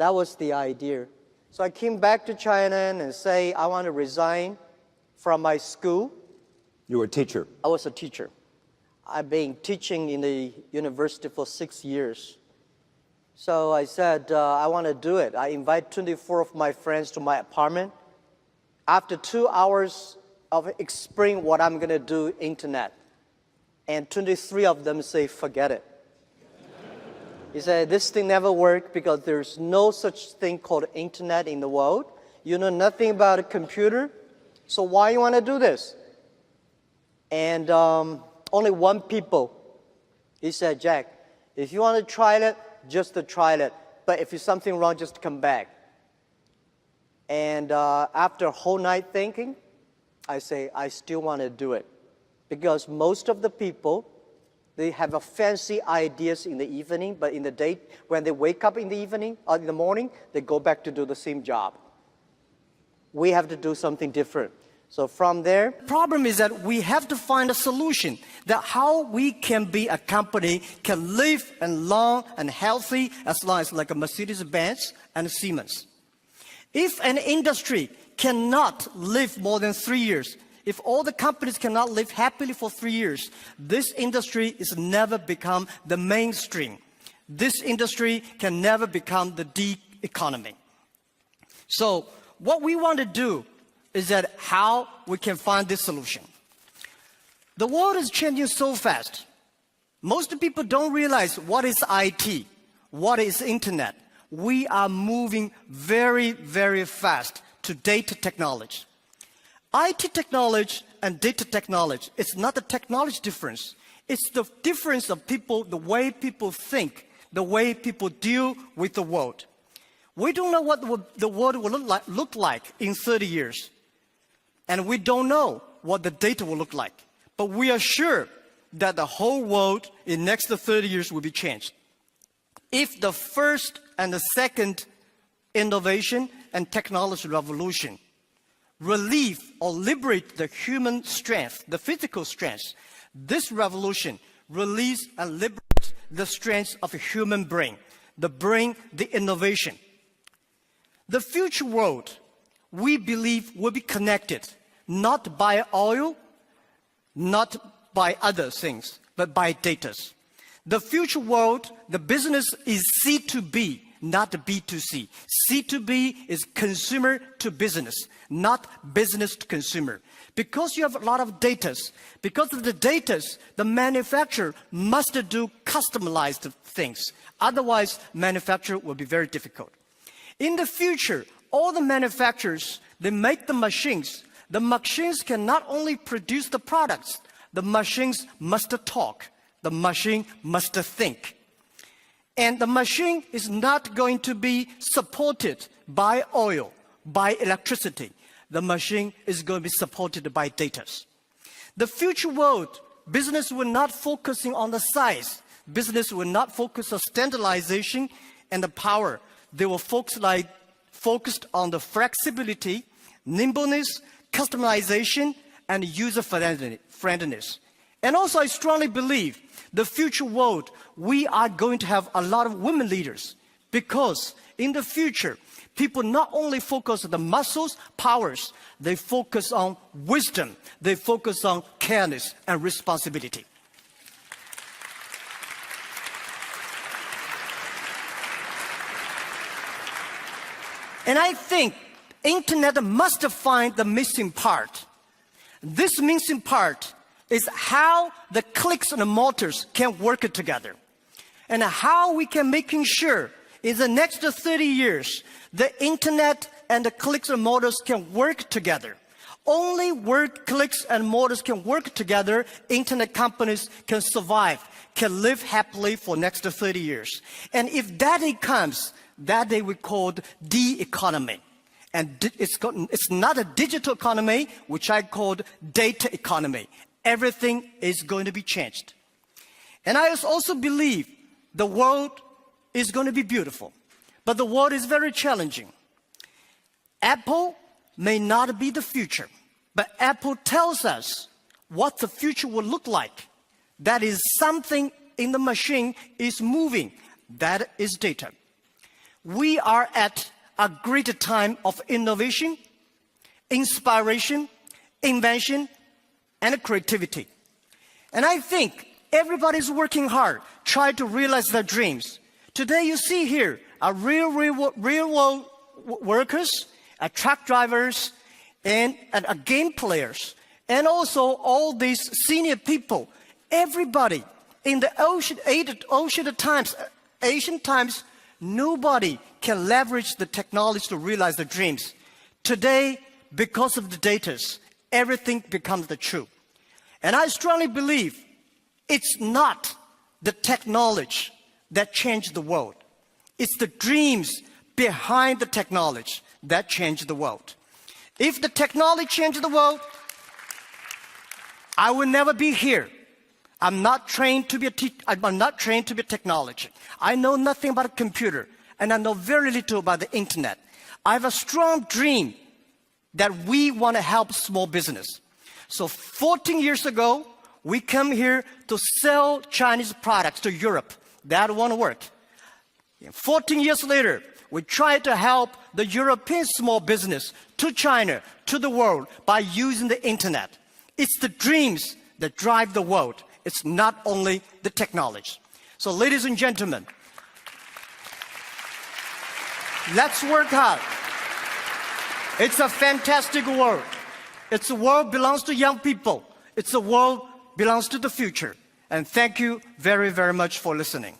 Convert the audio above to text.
that was the idea. So I came back to China and say, I want to resign from my school. You were a teacher? I was a teacher. I've been teaching in the university for 6 years. So I said, I want to do it. I invite 24 of my friends to my apartment. After 2 hours of explaining what I'm going to do, internet, and 23 of them say, forget it. He said, this thing never worked because there's no such thing called internet in the world. You know nothing about a computer, so why you want to do this? And only one people, he said, Jack, if you want to try it, just to try it. But if there's something wrong, just come back. And after a whole night thinking, I say, I still want to do it. Because most of the people, they have a fancy ideas in the evening, but in the day, when they wake up in the evening or in the morning, they go back to do the same job. We have to do something different. So from there, the problem is that we have to find a solution that how we can be a company can live and long and healthy as long as like a Mercedes-Benz and a Siemens. If an industry cannot live more than 3 years, if all the companies cannot live happily for 3 years, this industry is never become the mainstream. This industry can never become the D economy. So what we want to do is that how we can find this solution. The world is changing so fast. Most people don't realize what is IT, what is internet. We are moving very, very fast to data technology. IT technology and data technology, it's not the technology difference. It's the difference of people, the way people think, the way people deal with the world. We don't know what the world will look like in 30 years. And we don't know what the data will look like. But we are sure that the whole world in next 30 years will be changed. If the first and the second innovation and technology revolution relieve or liberate the human strength, the physical strength, this revolution release and liberate the strength of a human brain, the innovation. The future world, we believe, will be connected, not by oil, not by other things, but by data. The future world, the business is C2B, not B2C. C2B is consumer to business, not business to consumer. Because you have a lot of data, because of the data, the manufacturer must do customized things. Otherwise, manufacture will be very difficult. In the future, all the manufacturers, they make the machines. The machines can not only produce the products, the machines must talk. The machine must think. And the machine is not going to be supported by oil, by electricity. The machine is going to be supported by data. The future world, business will not focusing on the size. Business will not focus on standardization and the power. They will focused on the flexibility, nimbleness, customization, and user friendliness. And also, I strongly believe the future world, we are going to have a lot of women leaders, because in the future, people not only focus on the muscles, powers, they focus on wisdom, they focus on careness and responsibility. And I think internet must find the missing part. This missing part is how the clicks and the motors can work together. And how we can making sure in the next 30 years, the internet and the clicks and motors can work together. Only where clicks and motors can work together, internet companies can survive, can live happily for next 30 years. And if that day comes, that day we call the economy. And it's not a digital economy, which I called data economy. Everything is going to be changed. And I also believe the world is going to be beautiful, but the world is very challenging. Apple may not be the future, but Apple tells us what the future will look like. That is something in the machine is moving. That is data. We are at a great time of innovation, inspiration, invention, and creativity. And I think everybody's working hard, trying to realize their dreams. Today you see here real world workers, truck drivers, and game players, and also all these senior people. Everybody in the ancient times, nobody can leverage the technology to realize their dreams. Today, because of the data, everything becomes the truth. And I strongly believe it's not the technology that changed the world. It's the dreams behind the technology that changed the world. If the technology changed the world, I will never be here. I'm not trained to be a technology. I know nothing about a computer, and I know very little about the internet. I have a strong dream that we want to help small business. So 14 years ago, we come here to sell Chinese products to Europe. That won't work. 14 years later, we try to help the European small business to China, to the world, by using the internet. It's the dreams that drive the world. It's not only the technology. So ladies and gentlemen, let's work hard. It's a fantastic world. It's a world belongs to young people. It's a world belongs to the future. And thank you very, very much for listening.